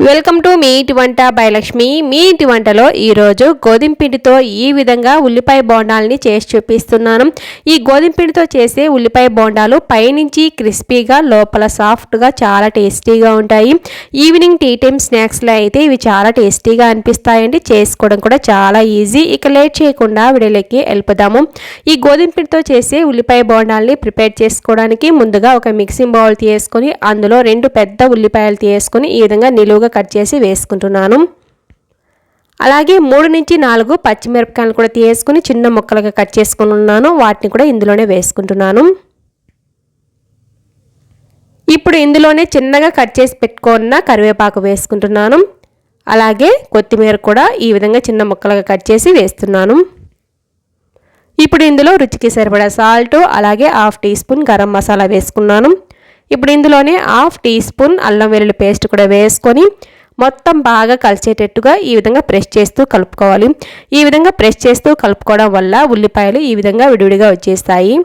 Welcome to me ఇంటి వంట by Lakshmi. మీ ఇంటి వంటలో ఈరోజు గోధుమ పిండితో ఈ విధంగా ఉల్లిపాయ బోండాలని చేసి చూపిస్తున్నాను. ఈ గోధుమ పిండితో చేసే ఉల్లిపాయ బోండాలు పైనుంచి క్రిస్పీగా లోపల సాఫ్ట్గా చాలా టేస్టీగా ఉంటాయి. ఈవినింగ్ టీ టైమ్ స్నాక్స్లో అయితే ఇవి చాలా టేస్టీగా అనిపిస్తాయండి. చేసుకోవడం కూడా చాలా ఈజీ. ఇక లేట్ చేయకుండా వీడియోలోకి వెళ్ళిపోదాము. ఈ గోధుమ పిండితో చేసే ఉల్లిపాయ బోండాలని ప్రిపేర్ చేసుకోవడానికి ముందుగా ఒక మిక్సింగ్ బౌల్ తీసుకొని అందులో 2 పెద్ద ఉల్లిపాయలు తీసుకొని ఈ విధంగా నిలువుగా కట్ చేసి వేసుకుంటున్నాను. అలాగే 3 నుంచి 4 పచ్చిమిరపకాయలు కూడా తీసుకొని చిన్న ముక్కలుగా కట్ చేసుకుని ఉన్నాను. వాటిని కూడా ఇందులోనే వేసుకుంటున్నాను. ఇప్పుడు ఇందులోనే చిన్నగా కట్ చేసి పెట్టుకున్న కరివేపాకు వేసుకుంటున్నాను. అలాగే కొత్తిమీర కూడా ఈ విధంగా చిన్న ముక్కలుగా కట్ చేసి వేస్తున్నాను. ఇప్పుడు ఇందులో రుచికి సరిపడా సాల్ట్, అలాగే 1/2 టీ స్పూన్ గరం మసాలా వేసుకున్నాను. ఇప్పుడు ఇందులోనే 1/2 టీ స్పూన్ అల్లం వెల్లుల్లి పేస్ట్ కూడా వేసుకొని మొత్తం బాగా కలిసేటట్టుగా ఈ విధంగా ప్రెస్ చేస్తూ కలుపుకోవాలి. ఈ విధంగా ప్రెస్ చేస్తూ కలుపుకోవడం వల్ల ఉల్లిపాయలు ఈ విధంగా విడివిడిగా వచ్చేస్తాయి.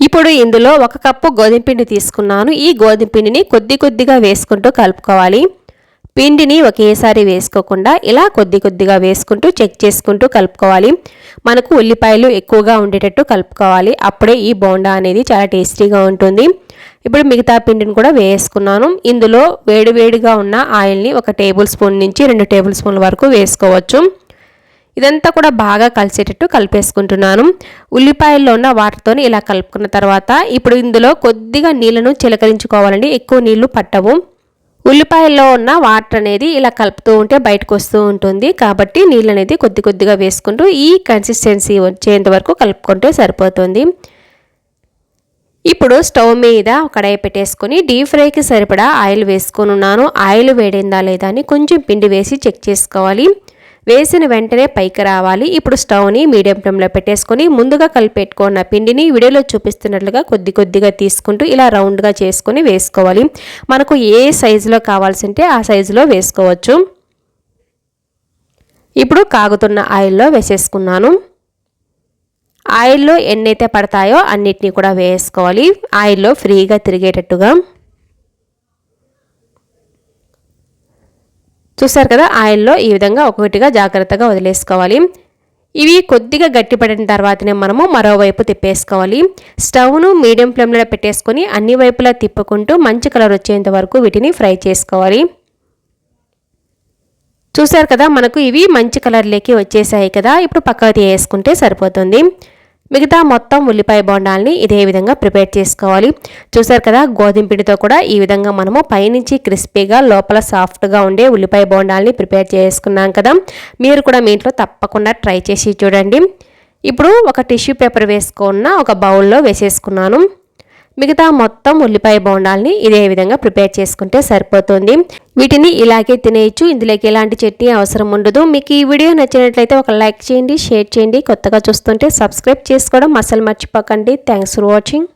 ఇప్పుడు ఇందులో 1 కప్పు గోధుమ పిండి తీసుకున్నాను. ఈ గోధుమ పిండిని కొద్దిగా వేసుకుంటూ కలుపుకోవాలి. పిండిని ఒకేసారి వేసుకోకుండా ఇలా కొద్దిగా వేసుకుంటూ చెక్ చేసుకుంటూ కలుపుకోవాలి. మనకు ఉల్లిపాయలు ఎక్కువగా ఉండేటట్టు కలుపుకోవాలి. అప్పుడే ఈ బోండా అనేది చాలా టేస్టీగా ఉంటుంది. ఇప్పుడు మిగతా పిండిని కూడా వేసుకున్నాను. ఇందులో వేడిగా ఉన్న ఆయిల్ని 1 టేబుల్ స్పూన్ నుంచి 2 టేబుల్ స్పూన్ల వరకు వేసుకోవచ్చు. ఇదంతా కూడా బాగా కలిసేటట్టు కలిపేసుకుంటున్నాను. ఉల్లిపాయల్లో ఉన్న వాటర్తో ఇలా కలుపుకున్న తర్వాత ఇప్పుడు ఇందులో కొద్దిగా నీళ్లను చిలకరించుకోవాలండి. ఎక్కువ నీళ్లు పట్టవు. ఉల్లిపాయల్లో ఉన్న వాటర్ అనేది ఇలా కలుపుతూ ఉంటే బయటకు వస్తూ ఉంటుంది. కాబట్టి నీళ్ళు అనేది కొద్దిగా వేసుకుంటూ ఈ కన్సిస్టెన్సీ వచ్చేంత వరకు కలుపుకుంటే సరిపోతుంది. ఇప్పుడు స్టవ్ మీద కడాయి పెట్టేసుకొని డీప్ ఫ్రైకి సరిపడా ఆయిల్ వేసుకొని ఉన్నాను. ఆయిల్ వేడిందా లేదా అని కొంచెం పిండి వేసి చెక్ చేసుకోవాలి. వేసిన వెంటనే పైకి రావాలి. ఇప్పుడు స్టవ్ని మీడియం ఫ్లేమ్లో పెట్టేసుకొని ముందుగా కలిపెట్టుకున్న పిండిని వీడియోలో చూపిస్తున్నట్లుగా కొద్దిగా తీసుకుంటూ ఇలా రౌండ్గా చేసుకొని వేసుకోవాలి. మనకు ఏ సైజులో కావాల్సింటే ఆ సైజులో వేసుకోవచ్చు. ఇప్పుడు కాగుతున్న ఆయిల్లో వేసేసుకున్నాను. ఆయిల్లో ఎన్నైతే పడతాయో అన్నిటినీ కూడా వేసుకోవాలి. ఆయిల్లో ఫ్రీగా తిరిగేటట్టుగా. చూసారు కదా, ఆయిల్లో ఈ విధంగా ఒక్కొక్కటిగా జాగ్రత్తగా వదిలేసుకోవాలి. ఇవి కొద్దిగా గట్టిపడిన తర్వాతనే మనము మరోవైపు తిప్పేసుకోవాలి. స్టవ్ను మీడియం ఫ్లేమ్లో పెట్టేసుకొని అన్ని వైపులా తిప్పుకుంటూ మంచి కలర్ వచ్చేంత వరకు వీటిని ఫ్రై చేసుకోవాలి. చూసారు కదా, మనకు ఇవి మంచి కలర్లోకి వచ్చేసాయి కదా. ఇప్పుడు పక్కకు తీసేసుకుంటే సరిపోతుంది. మిగతా మొత్తం ఉల్లిపాయ బోండాల్ని ఇదే విధంగా ప్రిపేర్ చేసుకోవాలి. చూసారు కదా, గోధుమ పిండితో కూడా ఈ విధంగా మనము పైనుంచి క్రిస్పీగా లోపల సాఫ్ట్గా ఉండే ఉల్లిపాయ బోండాల్ని ప్రిపేర్ చేసుకున్నాం కదా. మీరు కూడా మీ ఇంట్లో తప్పకుండా ట్రై చేసి చూడండి. ఇప్పుడు ఒక టిష్యూ పేపర్ వేసుకున్న ఒక బౌల్లో వేసేసుకున్నాను. మిగతా మొత్తం ఉల్లిపాయ బోండాల్ని ఇదే విధంగా ప్రిపేర్ చేసుకుంటే సరిపోతుంది. వీటిని ఇలాగే తినేయచ్చు. ఇందులోకి ఎలాంటి చట్నీ అవసరం ఉండదు. మీకు ఈ వీడియో నచ్చినట్లయితే ఒక లైక్ చేయండి, షేర్ చేయండి. కొత్తగా చూస్తుంటే సబ్స్క్రైబ్ చేసుకోవడం అసలు మర్చిపోకండి. Thanks for watching.